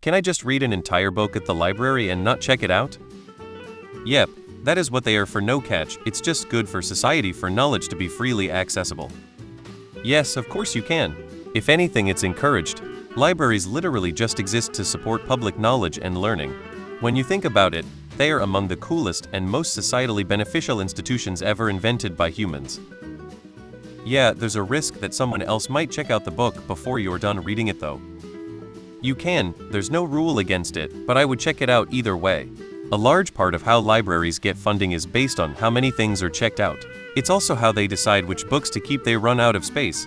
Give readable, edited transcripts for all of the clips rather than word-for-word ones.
Can I just read an entire book at the library and not check it out? Yep, that is what they are for, no catch. It's just good for society for knowledge to be freely accessible. Yes, of course you can. If anything, it's encouraged. Libraries literally just exist to support public knowledge and learning. When you think about it, they are among the coolest and most societally beneficial institutions ever invented by humans. Yeah, there's a risk that someone else might check out the book before you're done reading it though. You can, there's no rule against it, but I would check it out either way. A large part of how libraries get funding is based on how many things are checked out. It's also how they decide which books to keep. They run out of space.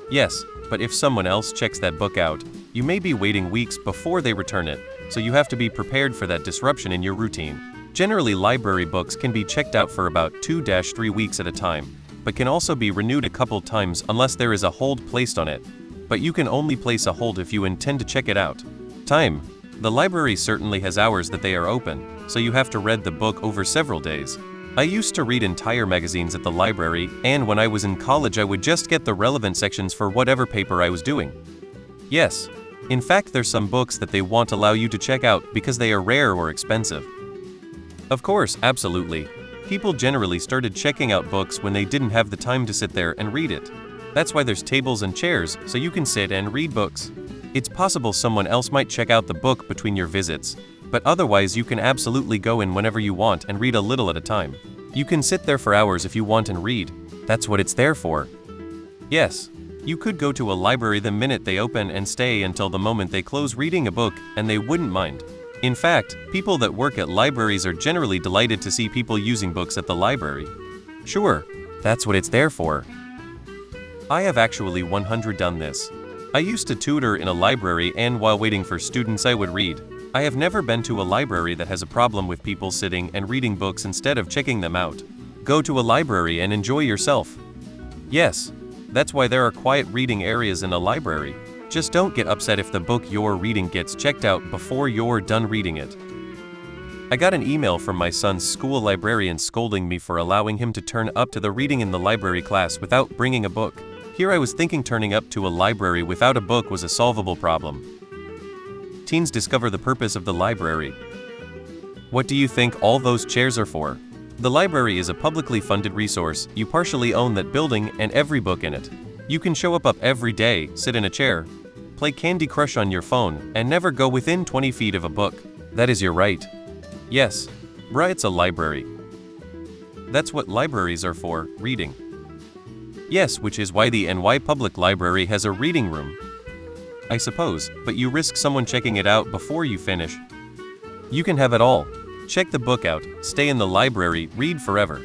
Yes, but if someone else checks that book out, you may be waiting weeks before they return it, so you have to be prepared for that disruption in your routine. Generally, library books can be checked out for about 2-3 weeks at a time, but can also be renewed a couple times unless there is a hold placed on it. But you can only place a hold if you intend to check it out. Time. The library certainly has hours that they are open, so you have to read the book over several days. I used to read entire magazines at the library, and when I was in college I would just get the relevant sections for whatever paper I was doing. Yes. In fact, there's some books that they won't allow you to check out because they are rare or expensive. Of course, absolutely. People generally started checking out books when they didn't have the time to sit there and read it. That's why there's tables and chairs, so you can sit and read books. It's possible someone else might check out the book between your visits, but otherwise you can absolutely go in whenever you want and read a little at a time. You can sit there for hours if you want and read. That's what it's there for. Yes. You could go to a library the minute they open and stay until the moment they close reading a book, and they wouldn't mind. In fact, people that work at libraries are generally delighted to see people using books at the library. Sure, that's what it's there for. I have actually 100 done this. I used to tutor in a library, and while waiting for students I would read. I have never been to a library that has a problem with people sitting and reading books instead of checking them out. Go to a library and enjoy yourself. Yes. That's why there are quiet reading areas in a library. Just don't get upset if the book you're reading gets checked out before you're done reading it. I got an email from my son's school librarian scolding me for allowing him to turn up to the reading in the library class without bringing a book. Here I was thinking turning up to a library without a book was a solvable problem. Teens discover the purpose of the library. What do you think all those chairs are for? The library is a publicly funded resource. You partially own that building and every book in it. You can show up every day, sit in a chair, play Candy Crush on your phone, and never go within 20 feet of a book. That is your right. Yes, bruh, it's a library. That's what libraries are for, reading. Yes, which is why the NY Public Library has a reading room. I suppose, but you risk someone checking it out before you finish. You can have it all. Check the book out, stay in the library, read forever.